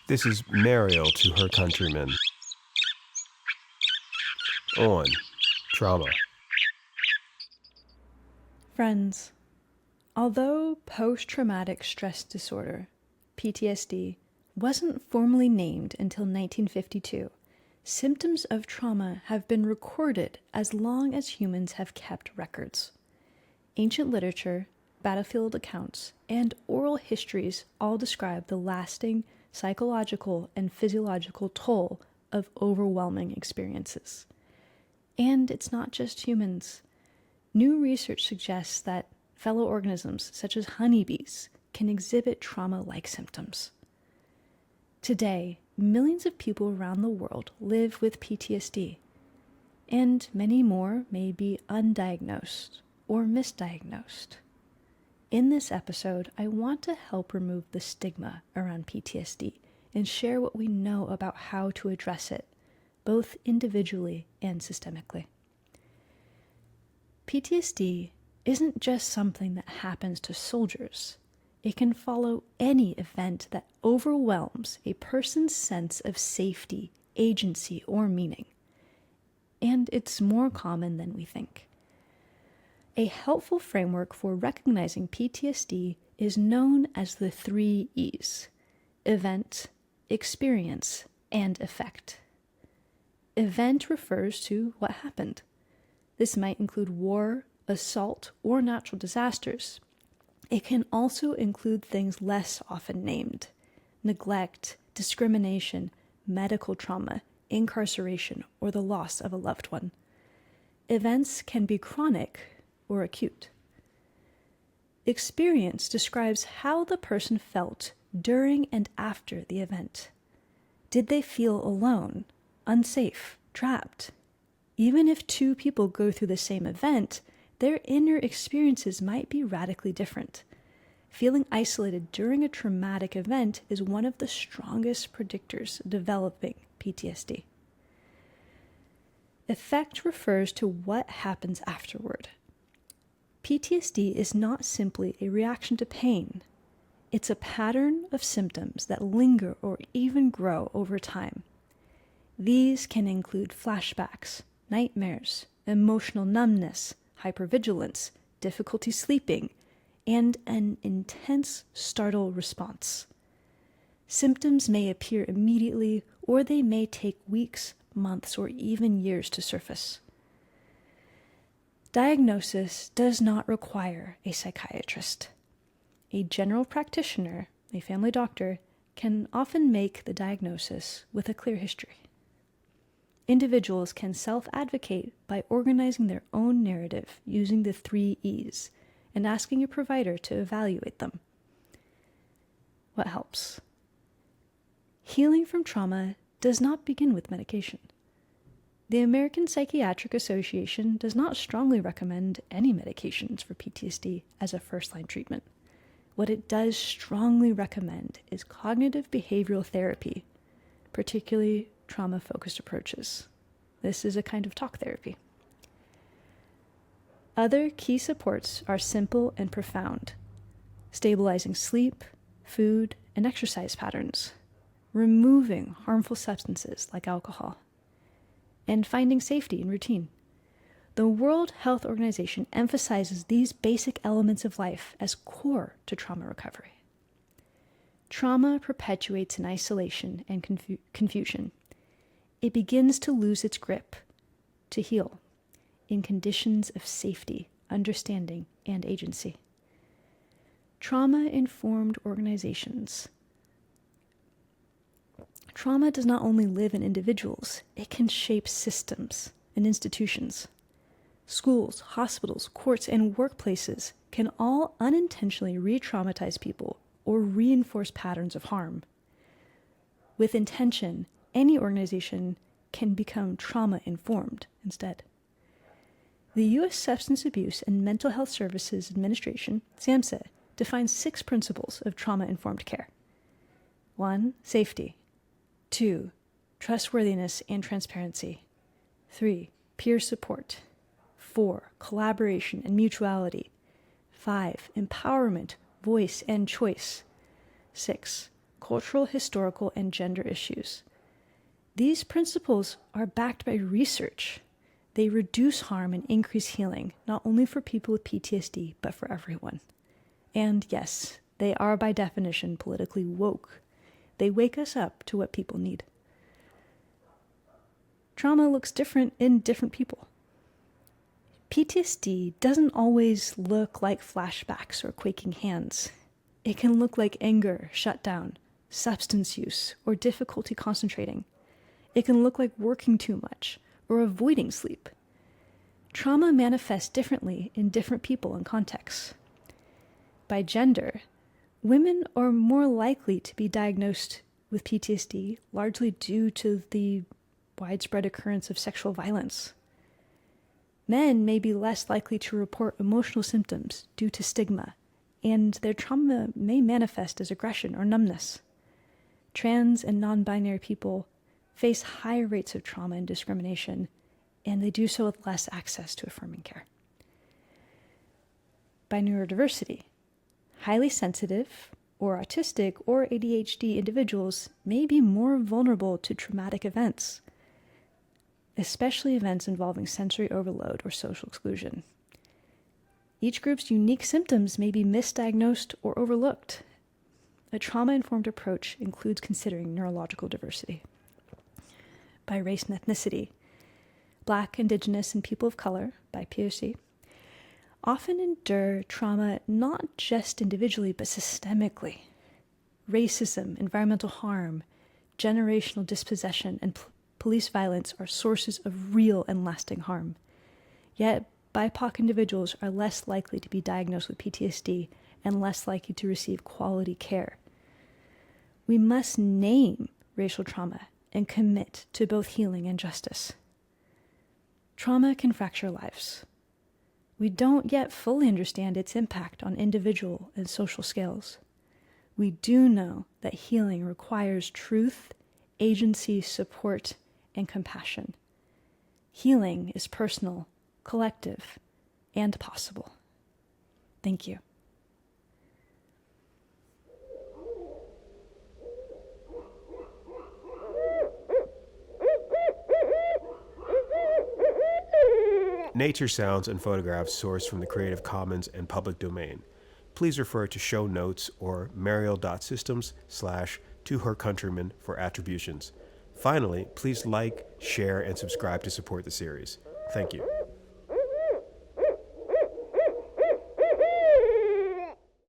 This is Mariel to her countrymen. On trauma. Friends, although post-traumatic stress disorder, PTSD, wasn't formally named until 1952, symptoms of trauma have been recorded as long as humans have kept records. Ancient literature, battlefield accounts, and oral histories all describe the lasting psychological and physiological toll of overwhelming experiences. And it's not just humans. New research suggests that fellow organisms, such as honeybees, can exhibit trauma-like symptoms. Today, millions of people around the world live with PTSD, and many more may be undiagnosed or misdiagnosed. In this episode, I want to help remove the stigma around PTSD and share what we know about how to address it, both individually and systemically. PTSD isn't just something that happens to soldiers. It can follow any event that overwhelms a person's sense of safety, agency, or meaning. And it's more common than we think. A helpful framework for recognizing PTSD is known as the 3 E's: event, experience, and effect. Event refers to what happened. This might include war, assault, or natural disasters. It can also include things less often named: neglect, discrimination, medical trauma, incarceration, or the loss of a loved one. Events can be chronic or acute. Experience describes how the person felt during and after the event. Did they feel alone, unsafe, trapped? Even if 2 people go through the same event, their inner experiences might be radically different. Feeling isolated during a traumatic event is one of the strongest predictors of developing PTSD. Effect refers to what happens afterward. PTSD is not simply a reaction to pain. It's a pattern of symptoms that linger or even grow over time. These can include flashbacks, nightmares, emotional numbness, hypervigilance, difficulty sleeping, and an intense startle response. Symptoms may appear immediately, or they may take weeks, months, or even years to surface. Diagnosis does not require a psychiatrist. A general practitioner, a family doctor, can often make the diagnosis with a clear history. Individuals can self-advocate by organizing their own narrative using the 3 E's and asking a provider to evaluate them. What helps? Healing from trauma does not begin with medication. The American Psychiatric Association does not strongly recommend any medications for PTSD as a first-line treatment. What it does strongly recommend is cognitive behavioral therapy, particularly trauma-focused approaches. This is a kind of talk therapy. Other key supports are simple and profound: stabilizing sleep, food, and exercise patterns, removing harmful substances like alcohol, and finding safety in routine. The World Health Organization emphasizes these basic elements of life as core to trauma recovery. Trauma perpetuates in isolation and confusion. It begins to lose its grip, to heal, in conditions of safety, understanding, and agency. Trauma-informed organizations. Trauma does not only live in individuals, it can shape systems and institutions. Schools, hospitals, courts, and workplaces can all unintentionally re-traumatize people or reinforce patterns of harm. With intention, any organization can become trauma-informed instead. The U.S. Substance Abuse and Mental Health Services Administration, SAMHSA, defines 6 principles of trauma-informed care. 1. Safety. 2. Trustworthiness and transparency. 3. Peer support. 4. Collaboration and mutuality. 5. Empowerment, voice, and choice. 6. cultural, historical, and gender issues. These principles are backed by research. They reduce harm and increase healing, not only for people with PTSD, but for everyone. And yes, they are by definition politically woke. They wake us up to what people need. Trauma looks different in different people. PTSD doesn't always look like flashbacks or quaking hands. It can look like anger, shutdown, substance use, or difficulty concentrating. It can look like working too much or avoiding sleep. Trauma manifests differently in different people and contexts. By gender, women are more likely to be diagnosed with PTSD, largely due to the widespread occurrence of sexual violence. Men may be less likely to report emotional symptoms due to stigma, and their trauma may manifest as aggression or numbness. Trans and non-binary people face higher rates of trauma and discrimination, and they do so with less access to affirming care. By neurodiversity, highly sensitive or autistic or ADHD individuals may be more vulnerable to traumatic events, especially events involving sensory overload or social exclusion. Each group's unique symptoms may be misdiagnosed or overlooked. A trauma-informed approach includes considering neurological diversity. By race and ethnicity, Black, Indigenous, and people of color, by POC, often endure trauma not just individually but systemically. Racism, environmental harm, generational dispossession, and police violence are sources of real and lasting harm. Yet, BIPOC individuals are less likely to be diagnosed with PTSD and less likely to receive quality care. We must name racial trauma and commit to both healing and justice. Trauma can fracture lives. We don't yet fully understand its impact on individual and social scales. We do know that healing requires truth, agency, support, and compassion. Healing is personal, collective, and possible. Thank you. Nature sounds and photographs sourced from the Creative Commons and public domain. Please refer to show notes or mariel.systems/tohercountrymen for attributions. Finally, please like, share, and subscribe to support the series. Thank you.